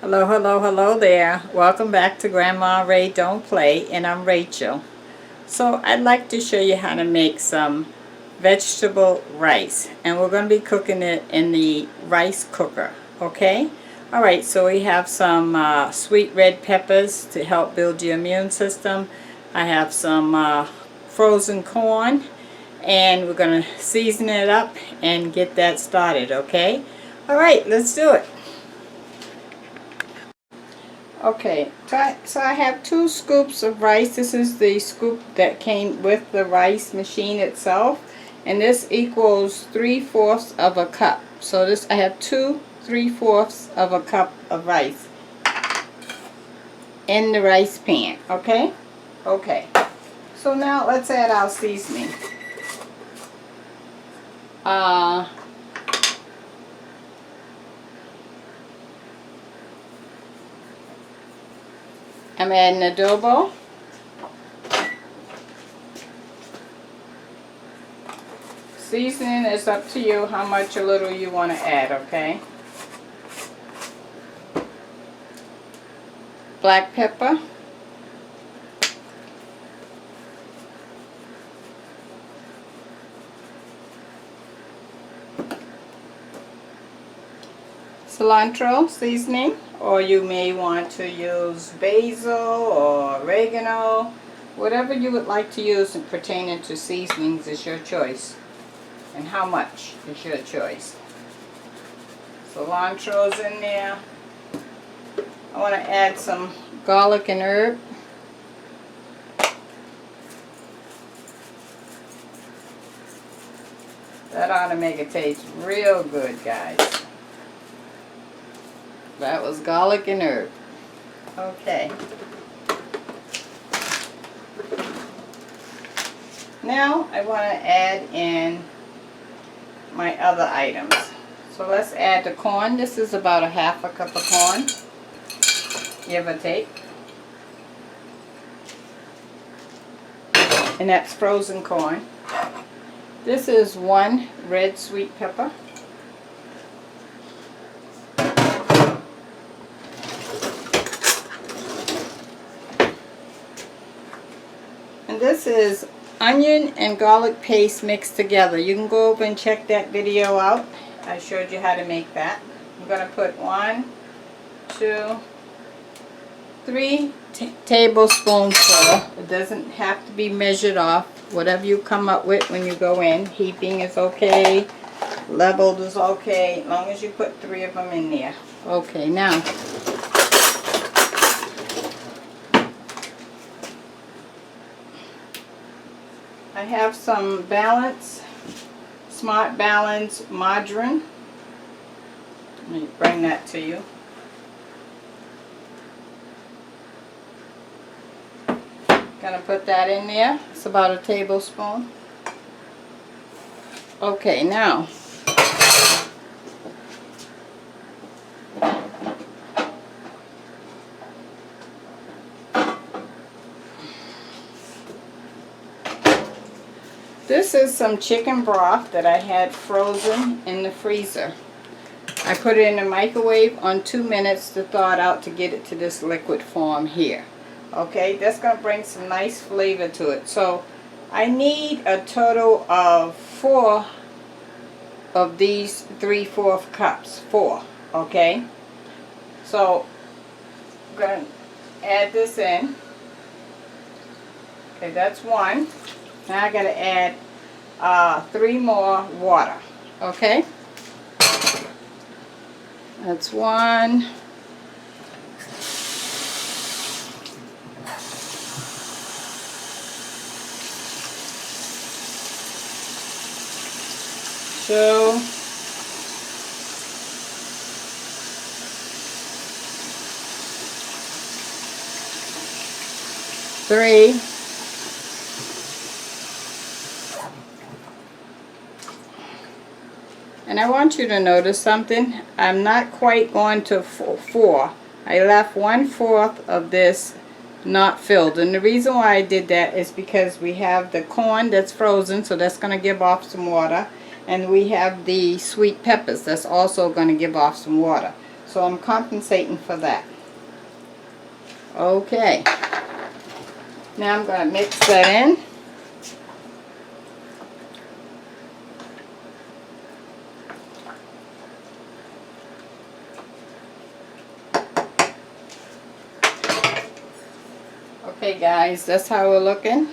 Hello, hello, hello there. Welcome back to Grandma Ray Don't Play, and I'm Rachel. So I'd like to show you how to make some vegetable rice, and we're going to be cooking it in the rice cooker, okay? Alright, so we have some sweet red peppers to help build your immune system. I have some frozen corn, and we're going to season it up and get that started, okay? Alright, let's do it. Okay, so I have 2 scoops of rice. This is the scoop that came with the rice machine itself, and this equals 3/4 of a cup. So this, I have 2 3/4 of a cup of rice in the rice pan. Okay. So now let's add our seasoning. I'm adding adobo, seasoning is up to you how much or little you want to add, okay? Black pepper, cilantro seasoning, or you may want to use basil or oregano. Whatever you would like to use pertaining to seasonings is your choice, and how much is your choice. Cilantro's in there. I want to add some garlic and herb. That ought to make it taste real good, guys. That was garlic and herb. Okay. Now I want to add in my other items. So let's add the corn. This is about 1/2 cup of corn, give or take. And that's frozen corn. This is 1 red sweet pepper. And this is onion and garlic paste mixed together. You can go over and check that video out. I showed you how to make that. I'm going to put 1, 2, 3 tablespoonfuls. It doesn't have to be measured off. Whatever you come up with when you go in. Heaping is okay. Leveled is okay. As long as you put 3 of them in there. Okay, now I have some Smart Balance margarine. Let me bring that to you. Gonna put that in there. It's about 1 tablespoon. Okay, now this is some chicken broth that I had frozen in the freezer. I put it in the microwave on 2 minutes to thaw it out to get it to this liquid form here. Okay, that's going to bring some nice flavor to it. So I need a total of 4 of these 3/4 cups. 4, okay? So I'm going to add this in. Okay, that's 1. Now I got to add 3 more water. Okay? That's 1. Two. 3. And I want you to notice something. I'm not quite going to 4. I left 1/4 of this not filled, and the reason why I did that is because we have the corn that's frozen, so that's going to give off some water, and we have the sweet peppers that's also going to give off some water. So I'm compensating for that. Okay. Now I'm going to mix that in. Okay guys, that's how we're looking.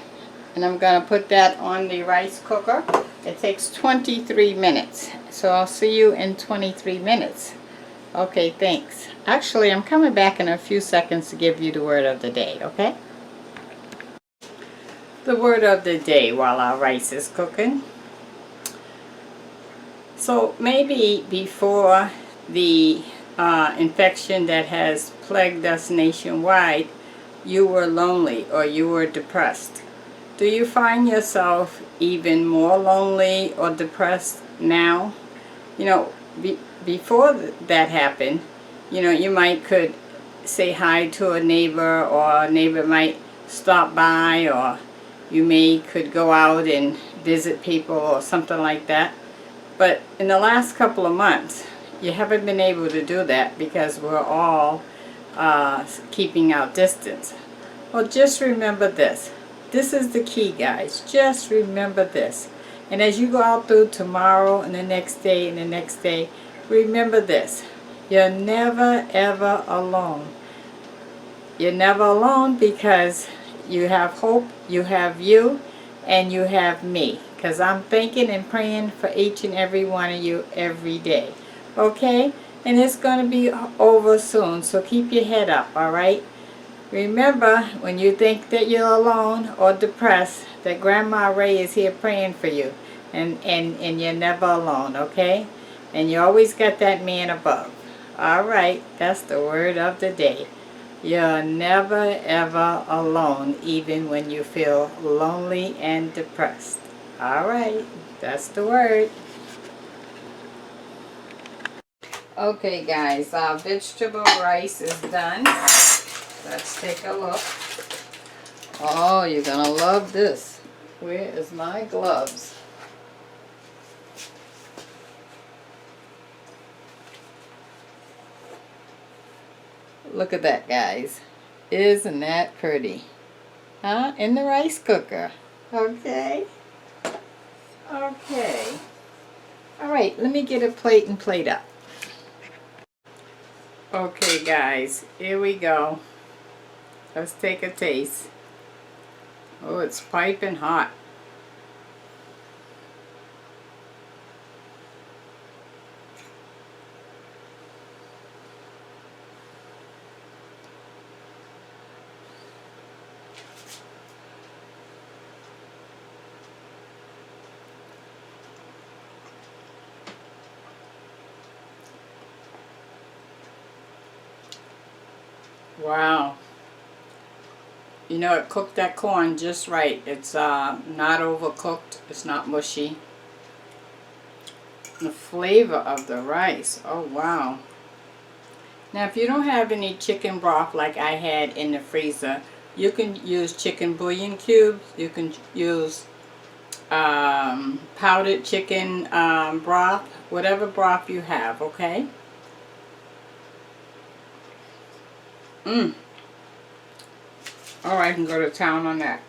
And I'm going to put that on the rice cooker. It takes 23 minutes. So I'll see you in 23 minutes. Okay, thanks. Actually, I'm coming back in a few seconds to give you the word of the day, okay? The word of the day while our rice is cooking. So maybe before the infection that has plagued us nationwide, you were lonely or you were depressed. Do you find yourself even more lonely or depressed now? You know, before that happened, you know, you could say hi to a neighbor, or a neighbor might stop by, or you could go out and visit people or something like that. But in the last couple of months, you haven't been able to do that because we're all keeping our distance. Well, just remember this. This is the key, guys. Just remember this. And as you go out through tomorrow and the next day and the next day, remember this. You're never ever alone. You're never alone because you have hope, you have you, and you have me. Because I'm thinking and praying for each and every one of you every day. Okay? And it's going to be over soon. So keep your head up, alright? Remember, when you think that you're alone or depressed, that Grandma Ray is here praying for you. And you're never alone, okay? And you always got that man above. Alright, that's the word of the day. You're never ever alone, even when you feel lonely and depressed. Alright, that's the word. Okay guys, our vegetable rice is done. Let's take a look. Oh, you're gonna love this. Where is my gloves? Look at that, guys. Isn't that pretty? Huh? In the rice cooker. Okay. Okay. Alright, let me get a plate and plate up. Okay, guys. Here we go. Let's take a taste. Oh, it's piping hot. Wow. You know, it cooked that corn just right. It's not overcooked. It's not mushy. The flavor of the rice. Oh, wow. Now, if you don't have any chicken broth like I had in the freezer, you can use chicken bouillon cubes. You can use powdered chicken broth. Whatever broth you have, okay? Oh, I can go to town on that.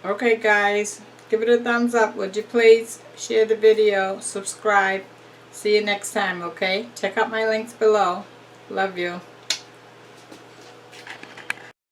Okay, guys. Give it a thumbs up. Would you please share the video, subscribe. See you next time, okay? Check out my links below. Love you.